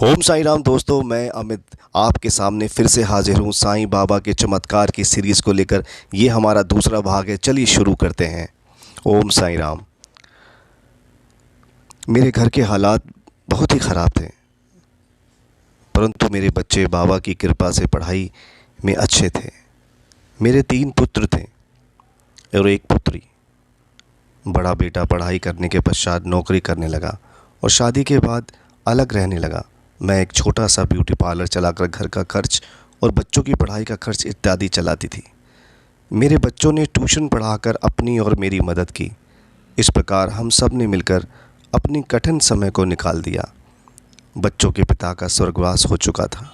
ओम साईं राम दोस्तों, मैं अमित आपके सामने फिर से हाजिर हूँ साईं बाबा के चमत्कार की सीरीज़ को लेकर। ये हमारा दूसरा भाग है। चलिए शुरू करते हैं। ओम साईं राम। मेरे घर के हालात बहुत ही ख़राब थे, परंतु मेरे बच्चे बाबा की कृपा से पढ़ाई में अच्छे थे। मेरे 3 पुत्र थे और 1 पुत्री। बड़ा बेटा पढ़ाई करने के पश्चात नौकरी करने लगा और शादी के बाद अलग रहने लगा। मैं एक छोटा सा ब्यूटी पार्लर चलाकर घर का खर्च और बच्चों की पढ़ाई का खर्च इत्यादि चलाती थी। मेरे बच्चों ने ट्यूशन पढ़ाकर अपनी और मेरी मदद की। इस प्रकार हम सब ने मिलकर अपनी कठिन समय को निकाल दिया। बच्चों के पिता का स्वर्गवास हो चुका था।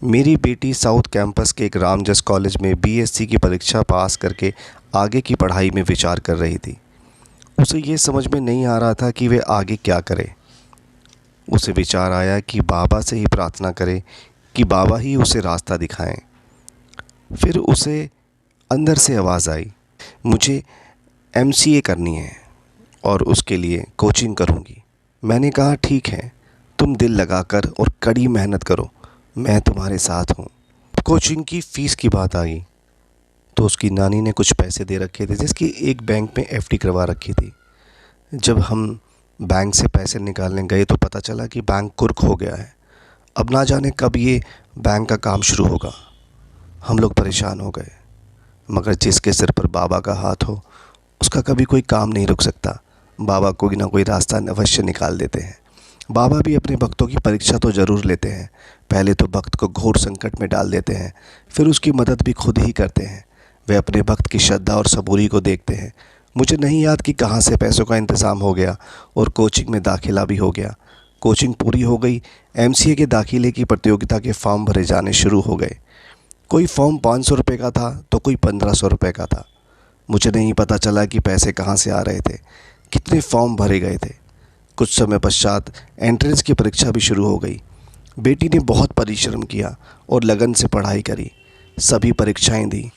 मेरी बेटी साउथ कैंपस के एक रामजस कॉलेज में बीएससी की परीक्षा पास करके आगे की पढ़ाई में विचार कर रही थी। उसे ये समझ में नहीं आ रहा था कि वे आगे क्या करे। उसे विचार आया कि बाबा से ही प्रार्थना करे कि बाबा ही उसे रास्ता दिखाएं। फिर उसे अंदर से आवाज़ आई, मुझे एमसीए करनी है और उसके लिए कोचिंग करूंगी। मैंने कहा ठीक है, तुम दिल लगाकर और कड़ी मेहनत करो, मैं तुम्हारे साथ हूँ। कोचिंग की फ़ीस की बात आई तो उसकी नानी ने कुछ पैसे दे रखे थे, जिसकी एक बैंक में एफडी करवा रखी थी। जब हम बैंक से पैसे निकालने गए तो पता चला कि बैंक कुर्क हो गया है। अब ना जाने कब ये बैंक का काम शुरू होगा। हम लोग परेशान हो गए, मगर जिसके सिर पर बाबा का हाथ हो उसका कभी कोई काम नहीं रुक सकता। बाबा कोई ना कोई रास्ता अवश्य निकाल देते हैं। बाबा भी अपने भक्तों की परीक्षा तो ज़रूर लेते हैं। पहले तो भक्त को घोर संकट में डाल देते हैं, फिर उसकी मदद भी खुद ही करते हैं। वे अपने भक्त की श्रद्धा और सबूरी को देखते हैं। मुझे नहीं याद कि कहाँ से पैसों का इंतज़ाम हो गया और कोचिंग में दाखिला भी हो गया। कोचिंग पूरी हो गई। एमसीए के दाखिले की प्रतियोगिता के फॉर्म भरे जाने शुरू हो गए। कोई फॉर्म 500 रुपये का था तो कोई 1500 रुपये का था। मुझे नहीं पता चला कि पैसे कहाँ से आ रहे थे, कितने फॉर्म भरे गए थे। कुछ समय पश्चात एंट्रेंस की परीक्षा भी शुरू हो गई। बेटी ने बहुत परिश्रम किया और लगन से पढ़ाई करी। सभी परीक्षाएं दी,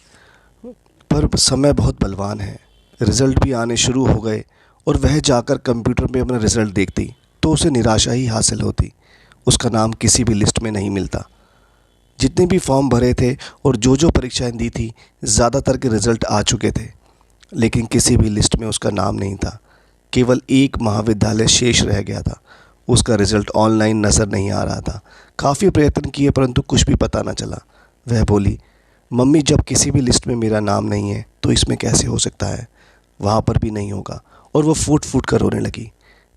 पर समय बहुत बलवान है। रिज़ल्ट भी आने शुरू हो गए और वह जाकर कंप्यूटर में अपना रिज़ल्ट देखती तो उसे निराशा ही हासिल होती। उसका नाम किसी भी लिस्ट में नहीं मिलता। जितने भी फॉर्म भरे थे और जो जो परीक्षाएं दी थी, ज़्यादातर के रिज़ल्ट आ चुके थे, लेकिन किसी भी लिस्ट में उसका नाम नहीं था। केवल एक महाविद्यालय शेष रह गया था। उसका रिज़ल्ट ऑनलाइन नज़र नहीं आ रहा था। काफ़ी प्रयत्न किए परंतु कुछ भी पता न चला। वह बोली, मम्मी जब किसी भी लिस्ट में मेरा नाम नहीं है तो इसमें कैसे हो सकता है, वहाँ पर भी नहीं होगा। और वो फूट फूट कर रोने लगी।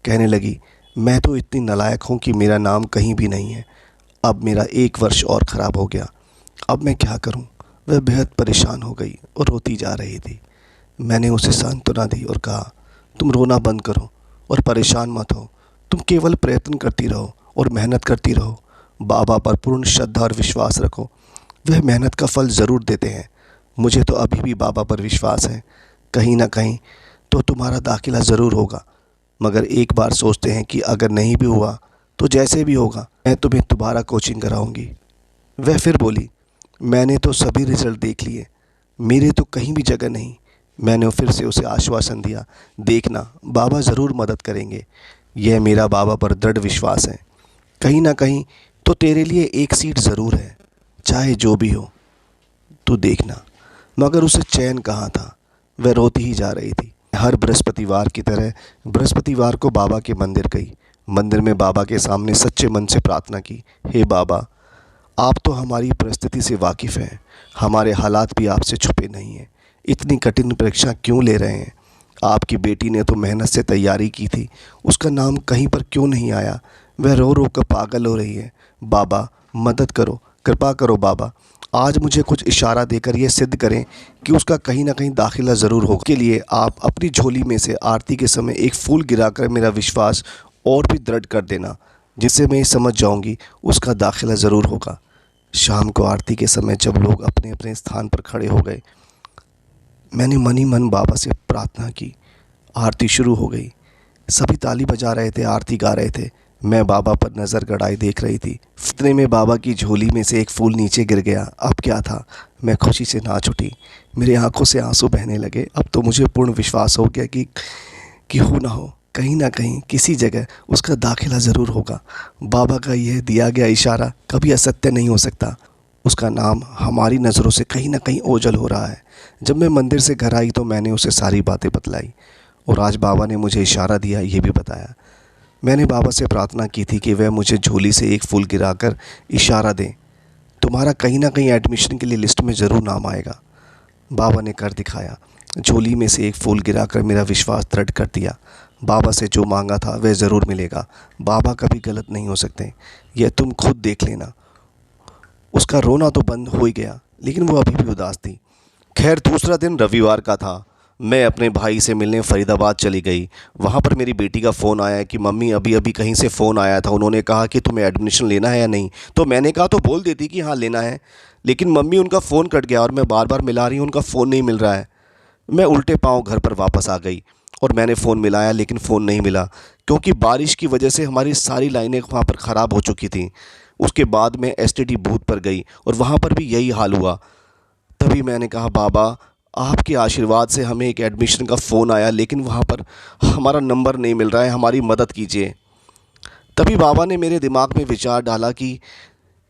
कहने लगी, मैं तो इतनी नालायक हूँ कि मेरा नाम कहीं भी नहीं है। अब मेरा 1 वर्ष और ख़राब हो गया, अब मैं क्या करूँ। वह बेहद परेशान हो गई और रोती जा रही थी। मैंने उसे सांत्वना दी और कहा, तुम रोना बंद करो और परेशान मत हो। तुम केवल प्रयत्न करती रहो और मेहनत करती रहो। बाबा पर पूर्ण श्रद्धा और विश्वास रखो, वह मेहनत का फल ज़रूर देते हैं। मुझे तो अभी भी बाबा पर विश्वास है। कहीं ना कहीं तो तुम्हारा दाखिला ज़रूर होगा, मगर एक बार सोचते हैं कि अगर नहीं भी हुआ तो जैसे भी होगा मैं तुम्हें दोबारा कोचिंग कराऊंगी। वह फिर बोली, मैंने तो सभी रिज़ल्ट देख लिए, मेरे तो कहीं भी जगह नहीं। मैंने फिर से उसे आश्वासन दिया, देखना बाबा ज़रूर मदद करेंगे। यह मेरा बाबा पर दृढ़ विश्वास है। कहीं ना कहीं तो तेरे लिए एक सीट ज़रूर है, चाहे जो भी हो, तू देखना। मगर उसे चैन कहाँ था। वह रोती ही जा रही थी। हर बृहस्पतिवार की तरह बृहस्पतिवार को बाबा के मंदिर गई। मंदिर में बाबा के सामने सच्चे मन से प्रार्थना की, हे बाबा, आप तो हमारी परिस्थिति से वाकिफ़ हैं। हमारे हालात भी आपसे छुपे नहीं हैं। इतनी कठिन परीक्षा क्यों ले रहे हैं। आपकी बेटी ने तो मेहनत से तैयारी की थी, उसका नाम कहीं पर क्यों नहीं आया। वह रो रो कर पागल हो रही है। बाबा मदद करो, कृपा करो बाबा। आज मुझे कुछ इशारा देकर यह सिद्ध करें कि उसका कहीं ना कहीं दाखिला ज़रूर होगा। के लिए आप अपनी झोली में से आरती के समय एक फूल गिराकर मेरा विश्वास और भी दृढ़ कर देना, जिससे मैं समझ जाऊंगी उसका दाखिला ज़रूर होगा। शाम को आरती के समय जब लोग अपने अपने स्थान पर खड़े हो गए, मैंने मन ही मन बाबा से प्रार्थना की। आरती शुरू हो गई। सभी ताली बजा रहे थे, आरती गा रहे थे। मैं बाबा पर नज़र गड़ाए देख रही थी। इतने में बाबा की झोली में से एक फूल नीचे गिर गया। अब क्या था, मैं खुशी से नाच उठी। मेरी आंखों से आंसू बहने लगे। अब तो मुझे पूर्ण विश्वास हो गया कि हो ना हो कहीं ना कहीं किसी जगह उसका दाखिला ज़रूर होगा। बाबा का यह दिया गया इशारा कभी असत्य नहीं हो सकता। उसका नाम हमारी नज़रों से कहीं ना कहीं ओझल हो रहा है। जब मैं मंदिर से घर आई तो मैंने उसे सारी बातें बतलाई और आज बाबा ने मुझे इशारा दिया, ये भी बताया। मैंने बाबा से प्रार्थना की थी कि वह मुझे झोली से एक फूल गिराकर इशारा दें, तुम्हारा कहीं ना कहीं एडमिशन के लिए लिस्ट में ज़रूर नाम आएगा। बाबा ने कर दिखाया। झोली में से एक फूल गिराकर मेरा विश्वास दृढ़ कर दिया। बाबा से जो मांगा था वह ज़रूर मिलेगा। बाबा कभी गलत नहीं हो सकते, यह तुम खुद देख लेना। उसका रोना तो बंद हो ही गया, लेकिन वो अभी भी उदास थी। खैर, दूसरा दिन रविवार का था। मैं अपने भाई से मिलने फ़रीदाबाद चली गई। वहाँ पर मेरी बेटी का फ़ोन आया कि मम्मी अभी अभी कहीं से फ़ोन आया था, उन्होंने कहा कि तुम्हें एडमिशन लेना है या नहीं। तो मैंने कहा तो बोल देती कि हाँ लेना है, लेकिन मम्मी उनका फ़ोन कट गया और मैं बार बार मिला रही हूँ, उनका फ़ोन नहीं मिल रहा है। मैं उल्टे पाँव घर पर वापस आ गई और मैंने फ़ोन मिलाया, लेकिन फ़ोन नहीं मिला, क्योंकि बारिश की वजह से हमारी सारी लाइनें वहाँ पर ख़राब हो चुकी थीं। उसके बाद मैं एसटीडी बूथ पर गई और वहाँ पर भी यही हाल हुआ। तभी मैंने कहा, बाबा आपके आशीर्वाद से हमें एक एडमिशन का फ़ोन आया, लेकिन वहाँ पर हमारा नंबर नहीं मिल रहा है, हमारी मदद कीजिए। तभी बाबा ने मेरे दिमाग में विचार डाला कि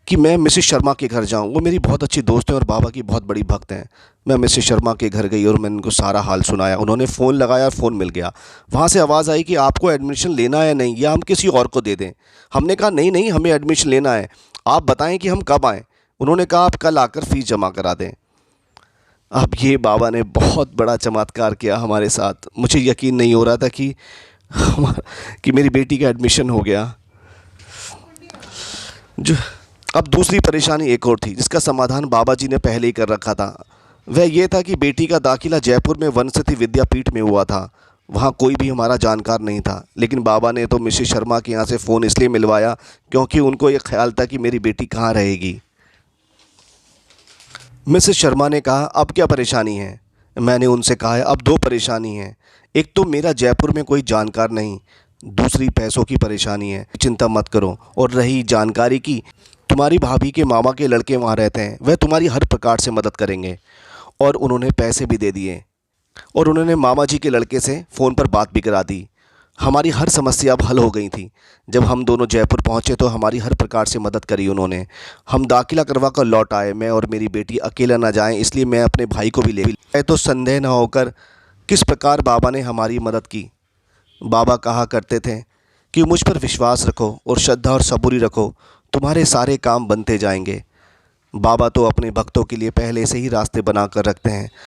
मैं मिसेस शर्मा के घर जाऊं। वो मेरी बहुत अच्छी दोस्त हैं और बाबा की बहुत बड़ी भक्त हैं। मैं मिसेस शर्मा के घर गई और मैंने उनको सारा हाल सुनाया। उन्होंने फ़ोन लगाया, फ़ोन मिल गया। वहाँ से आवाज़ आई कि आपको एडमिशन लेना है या नहीं, या हम किसी और को दे दें। हमने कहा नहीं नहीं, हमें एडमिशन लेना है, आप बताएं कि हम कब आएँ। उन्होंने कहा आप कल आकर फ़ीस जमा करा दें। अब ये बाबा ने बहुत बड़ा चमत्कार किया हमारे साथ। मुझे यकीन नहीं हो रहा था कि मेरी बेटी का एडमिशन हो गया। जो अब दूसरी परेशानी एक और थी, जिसका समाधान बाबा जी ने पहले ही कर रखा था। वह ये था कि बेटी का दाखिला जयपुर में वनस्पति विद्यापीठ में हुआ था। वहाँ कोई भी हमारा जानकार नहीं था, लेकिन बाबा ने तो मिसेस शर्मा के यहाँ से फ़ोन इसलिए मिलवाया क्योंकि उनको ये ख्याल था कि मेरी बेटी कहाँ रहेगी। मिसेस शर्मा ने कहा, अब क्या परेशानी है? मैंने उनसे कहा, अब दो परेशानी हैं। एक तो मेरा जयपुर में कोई जानकार नहीं, दूसरी पैसों की परेशानी है। चिंता मत करो। और रही जानकारी की, तुम्हारी भाभी के मामा के लड़के वहाँ रहते हैं, वह तुम्हारी हर प्रकार से मदद करेंगे। और उन्होंने पैसे भी दे दिए और उन्होंने मामा जी के लड़के से फ़ोन पर बात भी करा दी। हमारी हर समस्या अब हल हो गई थी। जब हम दोनों जयपुर पहुँचे तो हमारी हर प्रकार से मदद करी उन्होंने। हम दाखिला करवा कर लौट आए। मैं और मेरी बेटी अकेला ना जाएं, इसलिए मैं अपने भाई को भी ले आए। तो संदेह न होकर किस प्रकार बाबा ने हमारी मदद की। बाबा कहा करते थे कि मुझ पर विश्वास रखो और श्रद्धा और सबूरी रखो, तुम्हारे सारे काम बनते जाएंगे। बाबा तो अपने भक्तों के लिए पहले से ही रास्ते बना कर रखते हैं।